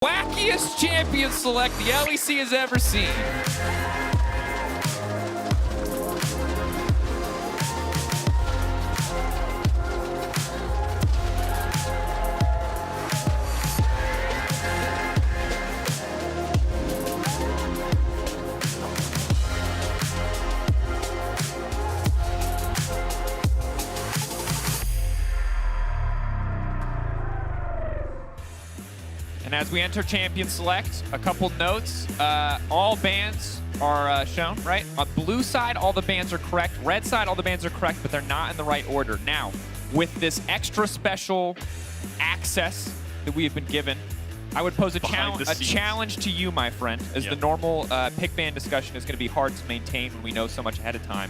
Wackiest champion select the LEC has ever seen. And as we enter Champion Select, a couple notes. All bans are shown, right? On blue side, all the bans are correct. Red side, all the bans are correct, but they're not in the right order. Now, with this extra special access that we have been given, I would pose a challenge to you, my friend, as the normal pick ban discussion is going to be hard to maintain when we know so much ahead of time.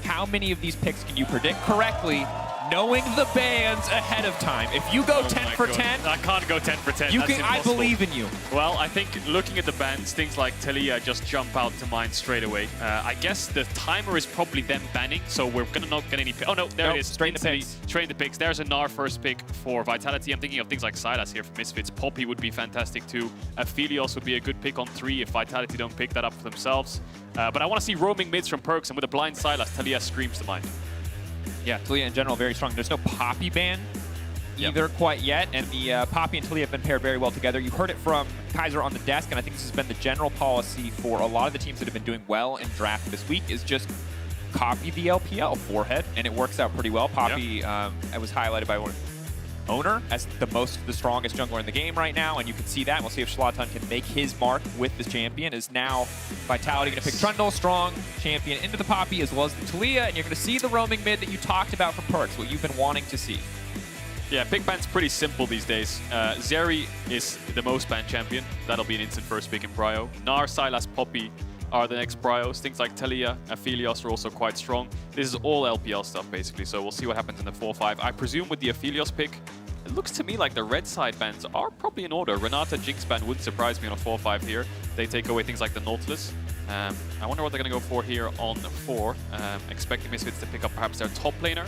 How many of these picks can you predict correctly, knowing the bans ahead of time? If you go 10 for 10, I can't go 10 for 10. You That's can. impossible. I believe in you. Well, I think looking at the bans, things like Taliyah just jump out to mind straight away. I guess the timer is probably them banning, so we're gonna not get any. Oh no, there it is. Straight in the picks. Straight in the picks. There's a Gnar first pick for Vitality. I'm thinking of things like Sylas here for Misfits. Poppy would be fantastic too. Aphelios would be a good pick on 3 if Vitality don't pick that up for themselves. But I want to see roaming mids from Perkz, and with a blind Sylas, Taliyah screams to mind. Yeah, Taliyah in general very strong. There's no Poppy ban either quite yet, and the Poppy and Taliyah have been paired very well together. You heard it from Kaiser on the desk, and I think this has been the general policy for a lot of the teams that have been doing well in draft this week is just copy the LPL forehead, and it works out pretty well. Poppy it was highlighted by Owner as the strongest jungler in the game right now, and you can see that. We'll see if Zlatan can make his mark with this champion. Is now Vitality going to pick Trundle, strong champion, into the Poppy as well as the Taliyah, and you're going to see the roaming mid that you talked about from Perkz, what you've been wanting to see. Yeah, pick ban's pretty simple these days. Zeri is the most banned champion. That'll be an instant first pick in Bryo. Gnar, Sylas, Poppy are the next Bryos. Things like Taliyah, Aphelios are also quite strong. This is all LPL stuff, basically, so we'll see what happens in the 4-5. I presume with the Aphelios pick, it looks to me like the red side bans are probably in order. Renata Jinx ban wouldn't surprise me on a 4-5 here. They take away things like the Nautilus. I wonder what they're going to go for here on the 4. Expecting Misfits to pick up perhaps their top laner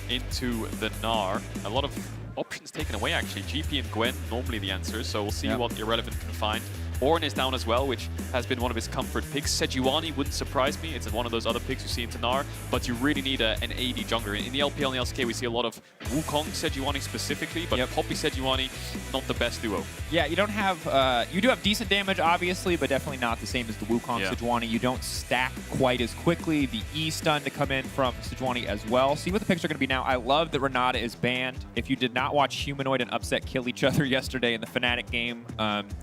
into the Gnar. A lot of options taken away, actually. GP and Gwen, normally the answers, so we'll see what Irrelevant can find. Ornn is down as well, which has been one of his comfort picks. Sejuani wouldn't surprise me. It's one of those other picks you see in Gnar, but you really need an AD jungler. In the LPL and the LCK, we see a lot of Wukong Sejuani specifically, but Poppy Sejuani, not the best duo. Yeah, you don't have, you do have decent damage, obviously, but definitely not the same as the Wukong Sejuani. You don't stack quite as quickly. The E stun to come in from Sejuani as well. See what the picks are going to be now. I love that Renata is banned. If you did not watch Humanoid and Upset kill each other yesterday in the Fnatic game,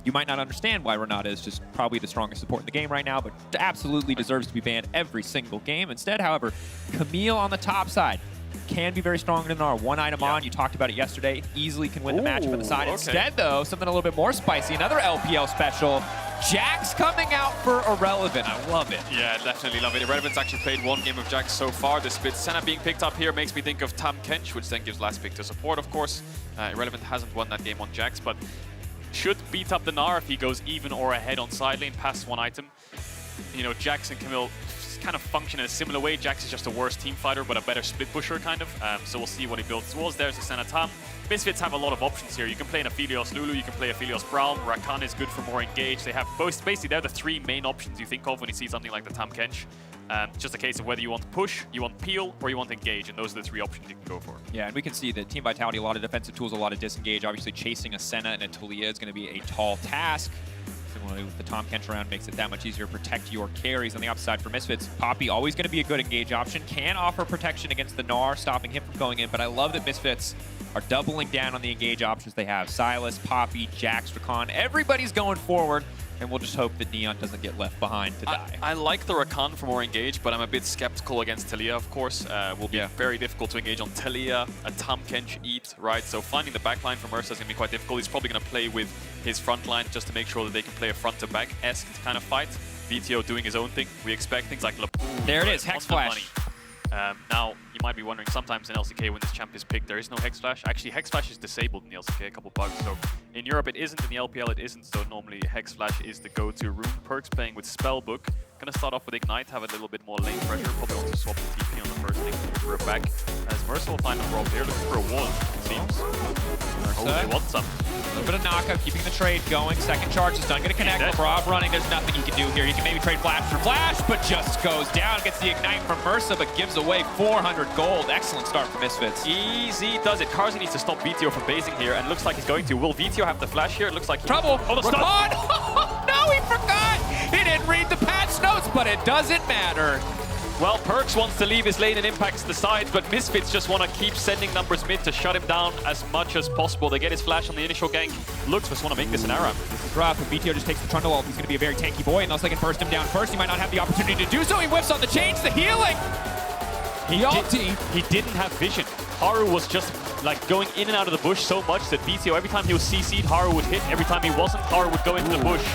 you might not understand why Renata is just probably the strongest support in the game right now, but absolutely deserves to be banned every single game. Instead, however, Camille on the top side can be very strong in Gnar. One item on, you talked about it yesterday, easily can win the matchup on the side. Instead, though, something a little bit more spicy, another LPL special. Jax coming out for Irrelevant. I love it. Yeah, definitely love it. Irrelevant's actually played one game of Jax so far. The split Senna being picked up here makes me think of Tam Kench, which then gives last pick to support, of course. Irrelevant hasn't won that game on Jax, but should beat up the Gnar if he goes even or ahead on side lane past one item. You know, Jax and Camille kind of function in a similar way. Jax is just a worse team fighter, but a better split pusher, kind of. So we'll see what he builds towards. There's the Senna Tam. Misfits have a lot of options here. You can play an Aphelios Lulu, you can play Aphelios Braum. Rakan is good for more engage. They have both, basically, they're the 3 main options you think of when you see something like the Tam Kench. Just a case of whether you want push, you want peel, or you want engage, and those are the 3 options you can go for. Yeah, and we can see that Team Vitality, a lot of defensive tools, a lot of disengage. Obviously, chasing a Senna and a Taliyah is going to be a tall task. Similarly, with the Tom Kench around, makes it that much easier to protect your carries. On the upside for Misfits, Poppy always going to be a good engage option. Can offer protection against the Gnar, stopping him from going in, but I love that Misfits are doubling down on the engage options they have. Sylas, Poppy, Jax, Rakan, everybody's going forward. And we'll just hope that Neon doesn't get left behind to die. I like the Rakan for more engage, but I'm a bit skeptical against Taliyah, of course. Will be very difficult to engage on Taliyah, a Tam Kench eat, right? So finding the backline from Ursa is going to be quite difficult. He's probably going to play with his front line just to make sure that they can play a front-to-back-esque kind of fight. VTO doing his own thing. We expect things like there it is, Hex Flash. Now, you might be wondering, sometimes in LCK when this champ is picked, there is no Hex Flash. Actually, Hex Flash is disabled in the LCK, a couple bugs. So in Europe it isn't, in the LPL it isn't, so normally Hex Flash is the go-to rune. Perkz playing with Spellbook. Gonna start off with Ignite, have a little bit more lane pressure. Probably want to swap the TP on the first thing. We're back. As Mercer will find a rope here, looking for a wall, it seems. Oh, they want some. A little bit of knockout, keeping the trade going. Second charge is done. Gonna connect. LeBron running. There's nothing he can do here. He can maybe trade flash for flash, but just goes down. Gets the Ignite from Mercer, but gives away 400 gold. Excellent start for Misfits. Easy does it. Karzi needs to stop VTO from basing here, and looks like he's going to. Will VTO have the flash here? It looks like he... Trouble. Oh, the stun! No, he forgot. He didn't read the patch notes, but it doesn't matter. Well, Perkz wants to leave his lane and impacts the sides, but Misfits just want to keep sending numbers mid to shut him down as much as possible. They get his flash on the initial gank. Looks just want to make this an ARAM. This is rough, and VTO just takes the Trundle ult. He's going to be a very tanky boy, unless they can burst him down first. He might not have the opportunity to do so. He whiffs on the change, the healing. He didn't have vision. Haru was just like going in and out of the bush so much that VTO, every time he was CC'd, Haru would hit. Every time he wasn't, Haru would go into the bush.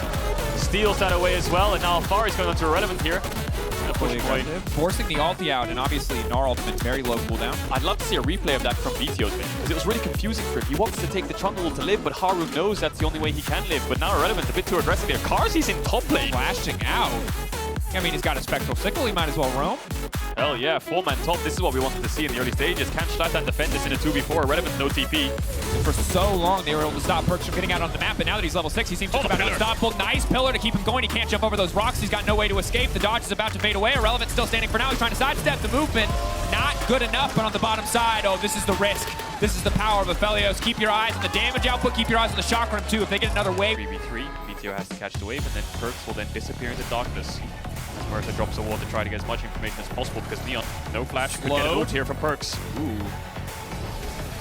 Steals that away as well, and now Alfari's going on to Irrelevant here. Forcing the ulti out, and obviously Gnar ultimate very low cooldown. I'd love to see a replay of that from VTO's vision, because it was really confusing for him. He wants to take the Trundle to live, but Haru knows that's the only way he can live. But now Irrelevant, a bit too aggressive here. Karzi's in top lane. Flashing out. I mean, he's got a Spectral Sickle, he might as well roam. Hell yeah, 4-man top. This is what we wanted to see in the early stages. Can Zlatan defend this in a 2v4? Irrelevant, no TP. For so long, they were able to stop Perkz from getting out on the map, but now that he's level 6, he seems just about unstoppable. Nice pillar to keep him going. He can't jump over those rocks. He's got no way to escape. The dodge is about to fade away. Irrelevant still standing for now. He's trying to sidestep the movement. Not good enough, but on the bottom side, oh, this is the risk. This is the power of Aphelios. Keep your eyes on the damage output. Keep your eyes on the shock room, too. If they get another wave. 3v3, VTO has to catch the wave, and then Perkz will then disappear into darkness. Mercer drops a wall to try to get as much information as possible because Neon, no flash, could get a ult here from Perkz. Ooh.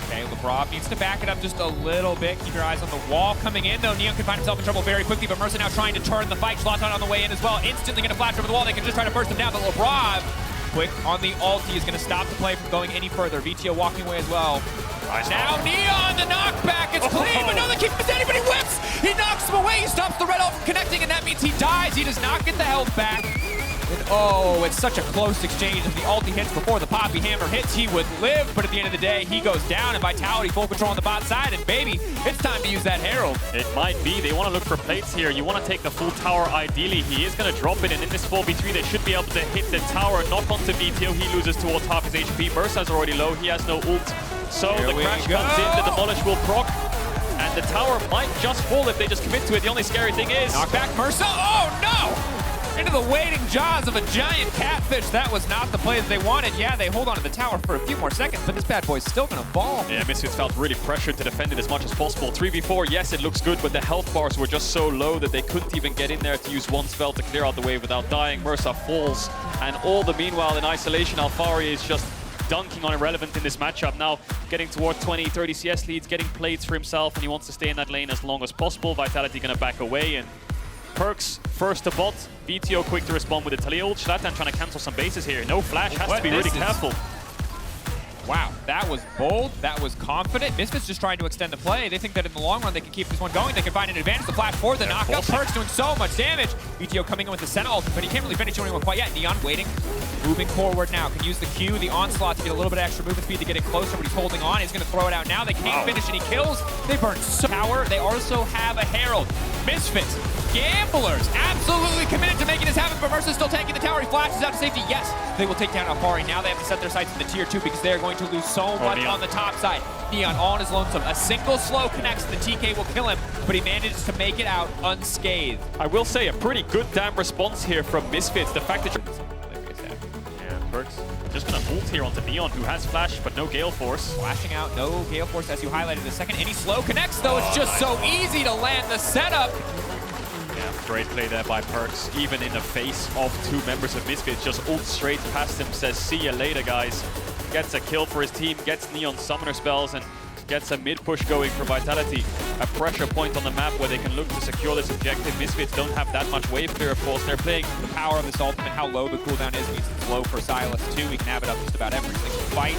Okay, LeBron needs to back it up just a little bit. Keep your eyes on the wall coming in, though. Neon can find himself in trouble very quickly, but Mercer now trying to turn the fight. Zlatan on the way in as well. Instantly going to flash over the wall. They can just try to burst him down, but LeBron, quick on the ulti, is going to stop the play from going any further. VTO walking away as well. Nice. Now Neon, the knockback, it's clean, but no, they keep him standing, but he whips! He knocks him away, he stops the red ult from connecting, and that means he dies. He does not get the health back. And oh, it's such a close exchange. If the ulti hits before the Poppy Hammer hits, he would live, but at the end of the day, he goes down, and Vitality full control on the bot side, and baby, it's time to use that Herald. It might be. They want to look for plates here. You want to take the full tower, ideally. He is going to drop it, and in this 4v3, they should be able to hit the tower, knock onto VTO. He loses towards half his HP. Mercer's already low. He has no ult. So Here the crash comes in, the demolish will proc, and the tower might just fall if they just commit to it. The only scary thing is... Knockback Mercer, oh no! Into the waiting jaws of a giant catfish. That was not the play that they wanted. Yeah, they hold on to the tower for a few more seconds, but this bad boy's still gonna fall. Yeah, Misfits felt really pressured to defend it as much as possible. 3v4, yes, it looks good, but the health bars were just so low that they couldn't even get in there to use one spell to clear out the wave without dying. Mercer falls, and all the meanwhile in isolation, Alfari is just dunking on Irrelevant in this matchup. Now getting toward 20, 30 CS leads, getting plates for himself, and he wants to stay in that lane as long as possible. Vitality gonna back away, and Perkz first to bot. VTO quick to respond with the Talia ult. Zlatan trying to cancel some bases here. No flash, has to be really careful. Wow, that was bold, that was confident. Misfits just trying to extend the play. They think that in the long run they can keep this one going. They can find an advantage. The flash for the knockup. Perkz doing so much damage. VTO coming in with the Senna ult, but he can't really finish anyone quite yet. Neon waiting, moving forward now. Can use the Q, the onslaught to get a little bit of extra movement speed to get it closer, but he's holding on. He's going to throw it out now. They can't finish, and he kills. They burn so tower. They also have a Herald. Misfits, gamblers, absolutely committed to making this happen, but Mercer's still taking the tower. He flashes out to safety. Yes, they will take down Alfari. Now they have to set their sights in the tier 2 because they're going to lose so much on the top side. Neon all on his lonesome. A single slow connects. The TK will kill him, but he manages to make it out unscathed. I will say a pretty good damn response here from Misfits. The fact that yeah, Perkz just gonna ult here onto Neon, who has flash but no Gale Force. Flashing out, no Gale Force as you highlighted a second. Any slow connects though. It's just so easy to land the setup. Yeah, great play there by Perkz, even in the face of two members of Misfits. Just ult straight past him, says see ya later guys. Gets a kill for his team, gets Neon summoner spells, and gets a mid-push going for Vitality. A pressure point on the map where they can look to secure this objective. Misfits don't have that much wave clear, of course. They're playing the power of this ultimate, how low the cooldown is, means it's low for Sylas too. We can have it up just about every single fight.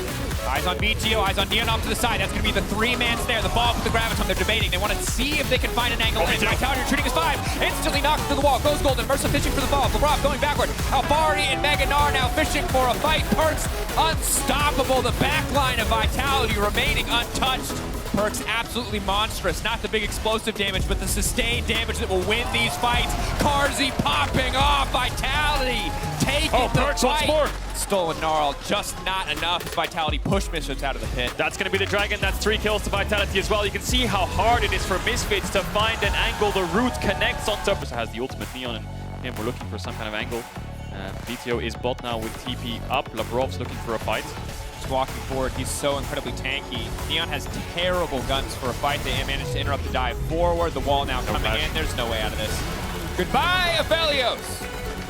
Eyes on VTO, eyes on Neon off to the side. That's going to be the three-man snare. The ball with the Graviton, they're debating. They want to see if they can find an angle. Vitality retreating is 5. Instantly knocked through the wall. Goes golden. Mercer fishing for the ball. LeBron going backward. Alfari and Mega Gnar now fishing for a fight. Perkz unstoppable. The back line of Vitality remaining untouched. Perkz absolutely monstrous. Not the big explosive damage, but the sustained damage that will win these fights. Carzzy popping off. Vitality taking the Perkz fight. once more. Stolen Gnarl, just not enough. Vitality push Misfits out of the pit. That's going to be the Dragon. That's 3 kills to Vitality as well. You can see how hard it is for Misfits to find an angle. The root connects on top. So has the ultimate Neon, and again, we're looking for some kind of angle. BTO is bot now with TP up. Labrov's looking for a fight. Just walking forward, he's so incredibly tanky. Neon has terrible guns for a fight. They managed to interrupt the dive forward. The wall now coming in. There's no way out of this. Goodbye, Aphelios.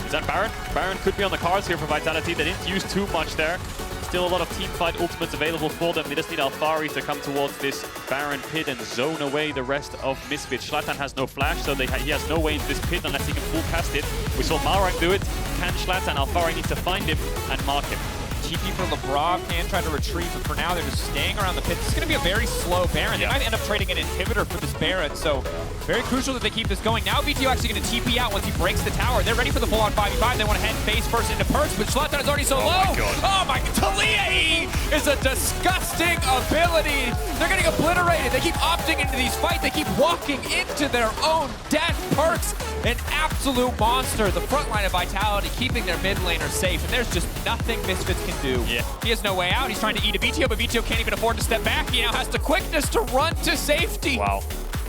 Is that Baron? Baron could be on the cards here for Vitality. They didn't use too much there. Still a lot of teamfight ultimates available for them. They just need Alphari to come towards this Baron pit and zone away the rest of Misfits. Zlatan has no flash, so he has no way into this pit unless he can full cast it. We saw Malrang do it. Can Zlatan? Alphari needs to find him and mark him. TP for Labrov can try to retreat, but for now they're just staying around the pit. This is going to be a very slow Baron. They might end up trading an inhibitor for this Baron, so very crucial that they keep this going. Now BTO actually going to TP out once he breaks the tower. They're ready for the full-on 5v5. They want to head face first into Perkz, but Zlatan is already so low. Oh my God. Talia is a disgusting ability. They're getting obliterated. They keep opting into these fights. They keep walking into their own death. Perkz, an absolute monster. The front line of Vitality keeping their mid laner safe, and there's just nothing Misfits can do. Yeah. He has no way out. He's trying to eat a BTO, but BTO can't even afford to step back. He now has the quickness to run to safety. Wow.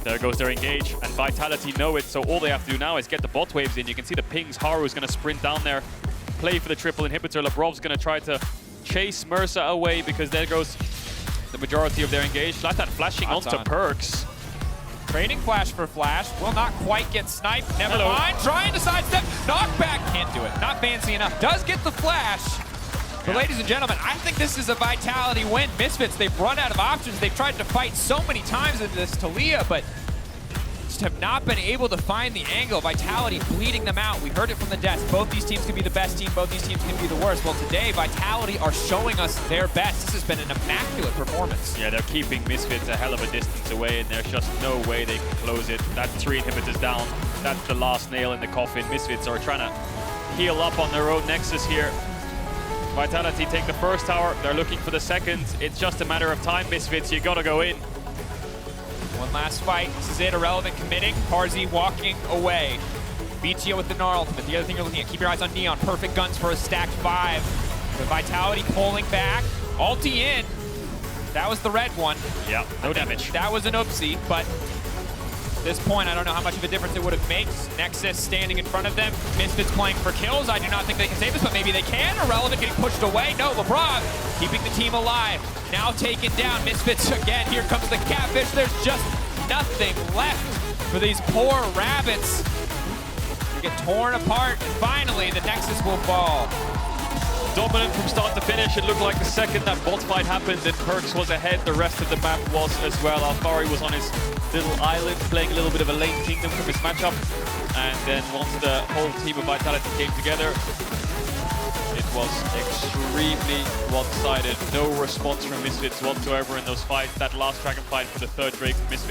There goes their engage, and Vitality know it, so all they have to do now is get the bot waves in. You can see the pings. Haru's going to sprint down there, play for the triple inhibitor. Labrov's going to try to chase Mersa away because there goes the majority of their engage. Zlatan flashing onto Perkz. Trading flash for flash. Will not quite get sniped. Never mind. Trying to sidestep. Knockback. Can't do it. Not fancy enough. Does get the flash. But ladies and gentlemen, I think this is a Vitality win. Misfits, they've run out of options. They've tried to fight so many times into this Talia, but just have not been able to find the angle. Vitality bleeding them out. We heard it from the desk. Both these teams can be the best team. Both these teams can be the worst. Well, today, Vitality are showing us their best. This has been an immaculate performance. Yeah, they're keeping Misfits a hell of a distance away, and there's just no way they can close it. That's 3 inhibitors down. That's the last nail in the coffin. Misfits are trying to heal up on their own Nexus here. Vitality take the first tower. They're looking for the second. It's just a matter of time, Misfits. You gotta go in. One last fight. This is it. Irrelevant committing. Carzzy walking away. BTO with the Gnarl. But the other thing you're looking at, keep your eyes on Neon. Perfect guns for a stacked 5. The Vitality pulling back. Ulti in. That was the red one. Yeah, no damage. That was an oopsie, but at this point, I don't know how much of a difference it would have made. Nexus standing in front of them. Misfits playing for kills. I do not think they can save this, but maybe they can. Irrelevant getting pushed away. No, Labrov keeping the team alive. Now taken down. Misfits again. Here comes the catfish. There's just nothing left for these poor rabbits. They get torn apart, and finally the Nexus will fall. Dominant from start to finish. It looked like the second that bot fight happened and Perkz was ahead, the rest of the map was as well. Alphari was on his little island playing a little bit of a lane kingdom from his matchup. And then once the whole team of Vitality came together, it was extremely one-sided. No response from Misfits whatsoever in those fights. That last Dragon fight for the third Drake Misfits